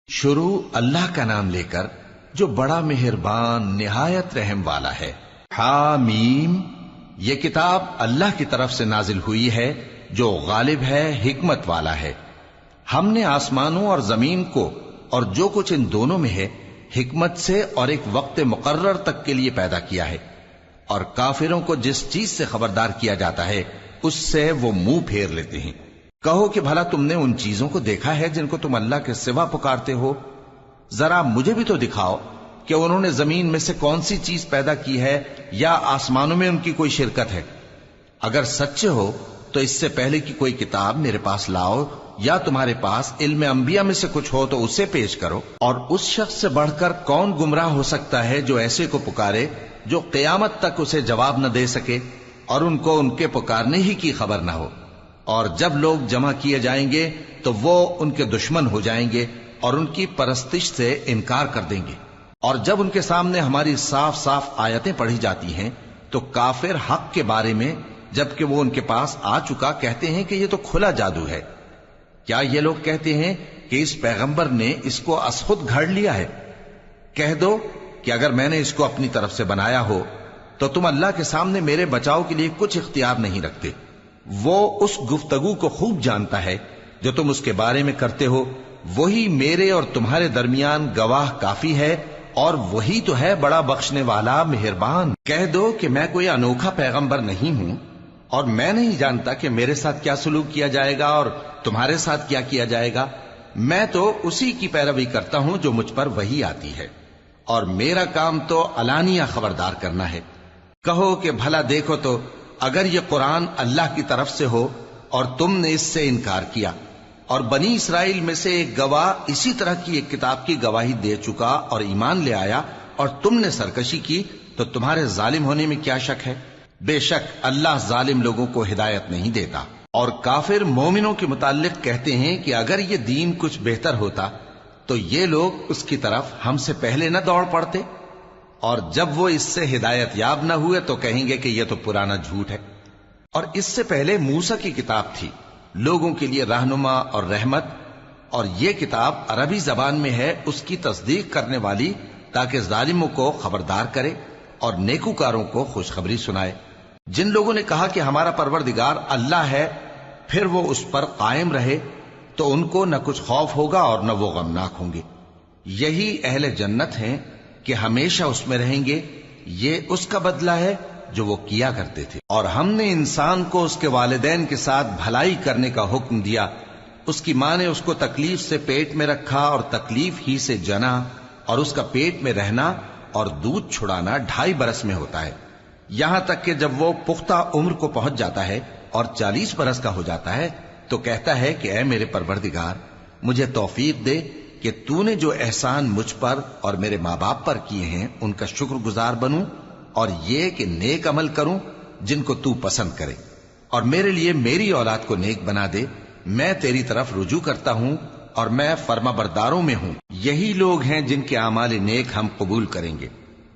شروع اللہ کا نام لے کر جو بڑا مہربان نہایت رحم والا ہے۔ حامیم، یہ کتاب اللہ کی طرف سے نازل ہوئی ہے جو غالب ہے، حکمت والا ہے۔ ہم نے آسمانوں اور زمین کو اور جو کچھ ان دونوں میں ہے حکمت سے اور ایک وقت مقرر تک کے لیے پیدا کیا ہے، اور کافروں کو جس چیز سے خبردار کیا جاتا ہے اس سے وہ منہ پھیر لیتے ہیں۔ کہو کہ بھلا تم نے ان چیزوں کو دیکھا ہے جن کو تم اللہ کے سوا پکارتے ہو؟ ذرا مجھے بھی تو دکھاؤ کہ انہوں نے زمین میں سے کون سی چیز پیدا کی ہے یا آسمانوں میں ان کی کوئی شرکت ہے؟ اگر سچے ہو تو اس سے پہلے کی کوئی کتاب میرے پاس لاؤ، یا تمہارے پاس علم انبیاء میں سے کچھ ہو تو اسے پیش کرو۔ اور اس شخص سے بڑھ کر کون گمراہ ہو سکتا ہے جو ایسے کو پکارے جو قیامت تک اسے جواب نہ دے سکے اور ان کو ان کے پکارنے ہی کی خبر نہ ہو۔ اور جب لوگ جمع کیے جائیں گے تو وہ ان کے دشمن ہو جائیں گے اور ان کی پرستش سے انکار کر دیں گے۔ اور جب ان کے سامنے ہماری صاف صاف آیتیں پڑھی جاتی ہیں تو کافر حق کے بارے میں جبکہ وہ ان کے پاس آ چکا کہتے ہیں کہ یہ تو کھلا جادو ہے۔ کیا یہ لوگ کہتے ہیں کہ اس پیغمبر نے اس کو از خود گھڑ لیا ہے؟ کہہ دو کہ اگر میں نے اس کو اپنی طرف سے بنایا ہو تو تم اللہ کے سامنے میرے بچاؤ کے لیے کچھ اختیار نہیں رکھتے۔ وہ اس گفتگو کو خوب جانتا ہے جو تم اس کے بارے میں کرتے ہو، وہی میرے اور تمہارے درمیان گواہ کافی ہے، اور وہی تو ہے بڑا بخشنے والا مہربان۔ کہہ دو کہ میں کوئی انوکھا پیغمبر نہیں ہوں، اور میں نہیں جانتا کہ میرے ساتھ کیا سلوک کیا جائے گا اور تمہارے ساتھ کیا کیا جائے گا۔ میں تو اسی کی پیروی کرتا ہوں جو مجھ پر وحی آتی ہے، اور میرا کام تو علانیہ خبردار کرنا ہے۔ کہو کہ بھلا دیکھو تو اگر یہ قرآن اللہ کی طرف سے ہو اور تم نے اس سے انکار کیا، اور بنی اسرائیل میں سے ایک گواہ اسی طرح کی ایک کتاب کی گواہی دے چکا اور ایمان لے آیا، اور تم نے سرکشی کی، تو تمہارے ظالم ہونے میں کیا شک ہے؟ بے شک اللہ ظالم لوگوں کو ہدایت نہیں دیتا۔ اور کافر مومنوں کے متعلق کہتے ہیں کہ اگر یہ دین کچھ بہتر ہوتا تو یہ لوگ اس کی طرف ہم سے پہلے نہ دوڑ پڑتے، اور جب وہ اس سے ہدایت یاب نہ ہوئے تو کہیں گے کہ یہ تو پرانا جھوٹ ہے۔ اور اس سے پہلے موسیٰ کی کتاب تھی، لوگوں کے لیے رہنما اور رحمت، اور یہ کتاب عربی زبان میں ہے اس کی تصدیق کرنے والی، تاکہ ظالموں کو خبردار کرے اور نیکوکاروں کو خوشخبری سنائے۔ جن لوگوں نے کہا کہ ہمارا پروردگار اللہ ہے، پھر وہ اس پر قائم رہے تو ان کو نہ کچھ خوف ہوگا اور نہ وہ غمناک ہوں گے۔ یہی اہل جنت ہیں کہ ہمیشہ اس میں رہیں گے، یہ اس کا بدلہ ہے جو وہ کیا کرتے تھے۔ اور ہم نے انسان کو اس کے والدین کے ساتھ بھلائی کرنے کا حکم دیا۔ اس کی ماں نے اس کو تکلیف سے پیٹ میں رکھا اور تکلیف ہی سے جنا، اور اس کا پیٹ میں رہنا اور دودھ چھڑانا 2.5 برس میں ہوتا ہے، یہاں تک کہ جب وہ پختہ عمر کو پہنچ جاتا ہے اور 40 برس کا ہو جاتا ہے تو کہتا ہے کہ اے میرے پروردگار، مجھے توفیق دے کہ تو نے جو احسان مجھ پر اور میرے ماں باپ پر کیے ہیں ان کا شکر گزار بنوں، اور یہ کہ نیک عمل کروں جن کو تو پسند کرے، اور میرے لیے میری اولاد کو نیک بنا دے۔ میں تیری طرف رجوع کرتا ہوں اور میں فرما برداروں میں ہوں۔ یہی لوگ ہیں جن کے اعمال نیک ہم قبول کریں گے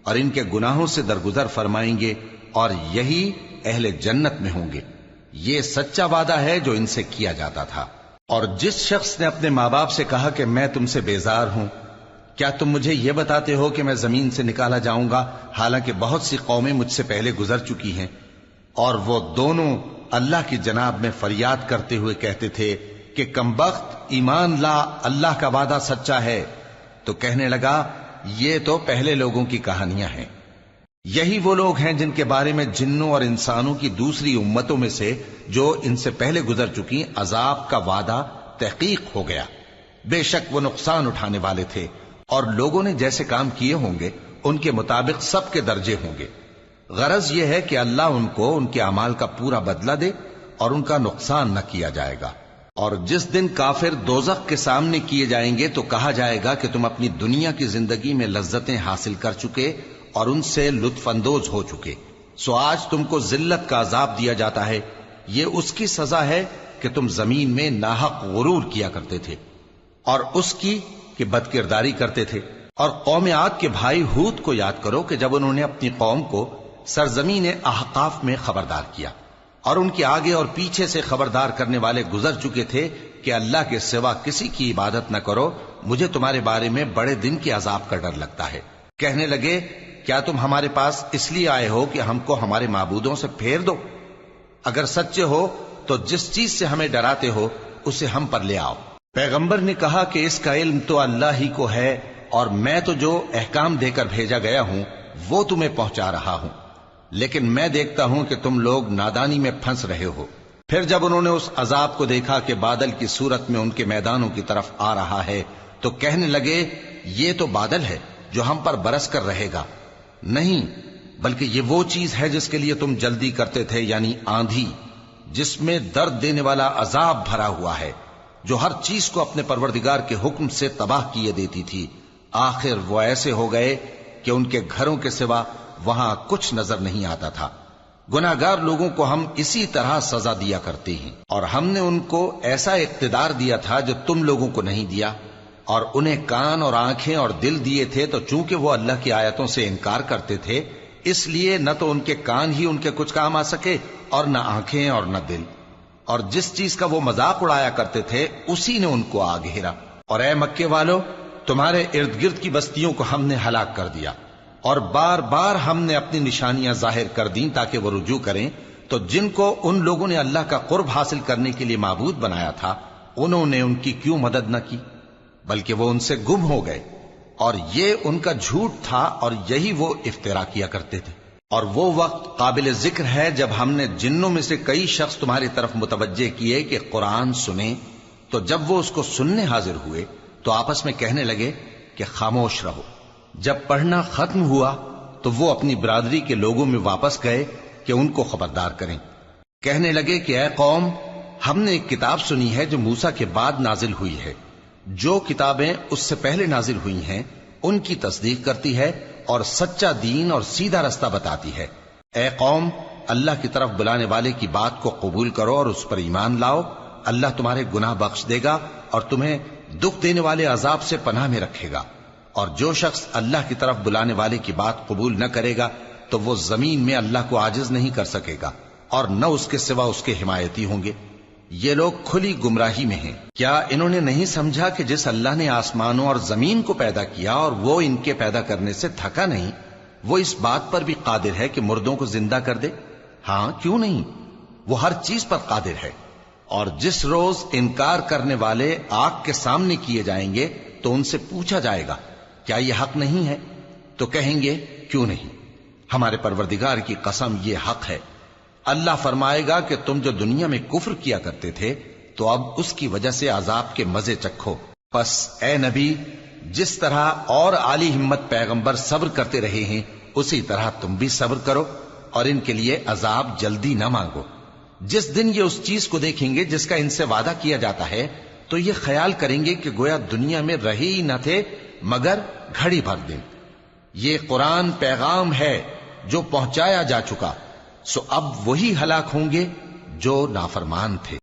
اور ان کے گناہوں سے درگزر فرمائیں گے، اور یہی اہل جنت میں ہوں گے۔ یہ سچا وعدہ ہے جو ان سے کیا جاتا تھا۔ اور جس شخص نے اپنے ماں باپ سے کہا کہ میں تم سے بیزار ہوں، کیا تم مجھے یہ بتاتے ہو کہ میں زمین سے نکالا جاؤں گا، حالانکہ بہت سی قومیں مجھ سے پہلے گزر چکی ہیں؟ اور وہ دونوں اللہ کی جناب میں فریاد کرتے ہوئے کہتے تھے کہ کمبخت، ایمان لا، اللہ کا وعدہ سچا ہے۔ تو کہنے لگا یہ تو پہلے لوگوں کی کہانیاں ہیں۔ یہی وہ لوگ ہیں جن کے بارے میں جنوں اور انسانوں کی دوسری امتوں میں سے جو ان سے پہلے گزر چکی عذاب کا وعدہ تحقیق ہو گیا۔ بے شک وہ نقصان اٹھانے والے تھے، اور لوگوں نے جیسے کام کیے ہوں گے ان کے مطابق سب کے درجے ہوں گے۔ غرض یہ ہے کہ اللہ ان کو ان کے اعمال کا پورا بدلہ دے اور ان کا نقصان نہ کیا جائے گا۔ اور جس دن کافر دوزخ کے سامنے کیے جائیں گے تو کہا جائے گا کہ تم اپنی دنیا کی زندگی میں لذتیں حاصل کر چکے اور ان سے لطف اندوز ہو چکے، سو آج تم کو ذلت کا عذاب دیا جاتا ہے۔ یہ اس کی سزا ہے کہ تم زمین میں ناحق غرور کیا کرتے تھے، اور اس کی کہ بد کرداری کرتے تھے۔ اور قوم عاد کے بھائی ہود کو یاد کرو کہ جب انہوں نے اپنی قوم کو سرزمین احقاف میں خبردار کیا اور ان کے آگے اور پیچھے سے خبردار کرنے والے گزر چکے تھے کہ اللہ کے سوا کسی کی عبادت نہ کرو، مجھے تمہارے بارے میں بڑے دن کے عذاب کا ڈر لگتا ہے۔ کہنے لگے کیا تم ہمارے پاس اس لیے آئے ہو کہ ہم کو ہمارے معبودوں سے پھیر دو؟ اگر سچے ہو تو جس چیز سے ہمیں ڈراتے ہو اسے ہم پر لے آؤ۔ پیغمبر نے کہا کہ اس کا علم تو اللہ ہی کو ہے، اور میں تو جو احکام دے کر بھیجا گیا ہوں وہ تمہیں پہنچا رہا ہوں، لیکن میں دیکھتا ہوں کہ تم لوگ نادانی میں پھنس رہے ہو۔ پھر جب انہوں نے اس عذاب کو دیکھا کہ بادل کی صورت میں ان کے میدانوں کی طرف آ رہا ہے تو کہنے لگے یہ تو بادل ہے جو ہم پر برس کر رہے گا، نہیں بلکہ یہ وہ چیز ہے جس کے لیے تم جلدی کرتے تھے، یعنی آندھی، جس میں درد دینے والا عذاب بھرا ہوا ہے، جو ہر چیز کو اپنے پروردگار کے حکم سے تباہ کیے دیتی تھی۔ آخر وہ ایسے ہو گئے کہ ان کے گھروں کے سوا وہاں کچھ نظر نہیں آتا تھا۔ گناہگار لوگوں کو ہم اسی طرح سزا دیا کرتے ہیں، اور ہم نے ان کو ایسا اقتدار دیا تھا جو تم لوگوں کو نہیں دیا، اور انہیں کان اور آنکھیں اور دل دیے تھے، تو چونکہ وہ اللہ کی آیتوں سے انکار کرتے تھے اس لیے نہ تو ان کے کان ہی ان کے کچھ کام آ سکے اور نہ آنکھیں اور نہ دل، اور جس چیز کا وہ مذاق اڑایا کرتے تھے اسی نے ان کو آ گھیرا۔ اور اے مکے والو، تمہارے ارد گرد کی بستیوں کو ہم نے ہلاک کر دیا، اور بار بار ہم نے اپنی نشانیاں ظاہر کر دیں تاکہ وہ رجوع کریں، تو جن کو ان لوگوں نے اللہ کا قرب حاصل کرنے کے لیے معبود بنایا تھا انہوں نے ان کی کیوں مدد نہ کی، بلکہ وہ ان سے گم ہو گئے، اور یہ ان کا جھوٹ تھا اور یہی وہ افترا کیا کرتے تھے۔ اور وہ وقت قابل ذکر ہے جب ہم نے جنوں میں سے کئی شخص تمہاری طرف متوجہ کیے کہ قرآن سنیں، تو جب وہ اس کو سننے حاضر ہوئے تو آپس میں کہنے لگے کہ خاموش رہو۔ جب پڑھنا ختم ہوا تو وہ اپنی برادری کے لوگوں میں واپس گئے کہ ان کو خبردار کریں۔ کہنے لگے کہ اے قوم، ہم نے ایک کتاب سنی ہے جو موسیٰ کے بعد نازل ہوئی ہے، جو کتابیں اس سے پہلے نازل ہوئی ہیں ان کی تصدیق کرتی ہے اور سچا دین اور سیدھا رستہ بتاتی ہے۔ اے قوم، اللہ کی طرف بلانے والے کی بات کو قبول کرو اور اس پر ایمان لاؤ، اللہ تمہارے گناہ بخش دے گا اور تمہیں دکھ دینے والے عذاب سے پناہ میں رکھے گا۔ اور جو شخص اللہ کی طرف بلانے والے کی بات قبول نہ کرے گا تو وہ زمین میں اللہ کو عاجز نہیں کر سکے گا، اور نہ اس کے سوا اس کے حمایتی ہوں گے۔ یہ لوگ کھلی گمراہی میں ہیں۔ کیا انہوں نے نہیں سمجھا کہ جس اللہ نے آسمانوں اور زمین کو پیدا کیا اور وہ ان کے پیدا کرنے سے تھکا نہیں، وہ اس بات پر بھی قادر ہے کہ مردوں کو زندہ کر دے؟ ہاں، کیوں نہیں، وہ ہر چیز پر قادر ہے۔ اور جس روز انکار کرنے والے آگ کے سامنے کیے جائیں گے تو ان سے پوچھا جائے گا کیا یہ حق نہیں ہے؟ تو کہیں گے کیوں نہیں، ہمارے پروردگار کی قسم یہ حق ہے۔ اللہ فرمائے گا کہ تم جو دنیا میں کفر کیا کرتے تھے تو اب اس کی وجہ سے عذاب کے مزے چکھو۔ پس اے نبی، جس طرح اور عالی ہمت پیغمبر صبر کرتے رہے ہیں اسی طرح تم بھی صبر کرو، اور ان کے لیے عذاب جلدی نہ مانگو۔ جس دن یہ اس چیز کو دیکھیں گے جس کا ان سے وعدہ کیا جاتا ہے تو یہ خیال کریں گے کہ گویا دنیا میں رہے ہی نہ تھے مگر گھڑی بھر دن۔ یہ قرآن پیغام ہے جو پہنچایا جا چکا، سو اب وہی ہلاک ہوں گے جو نافرمان تھے۔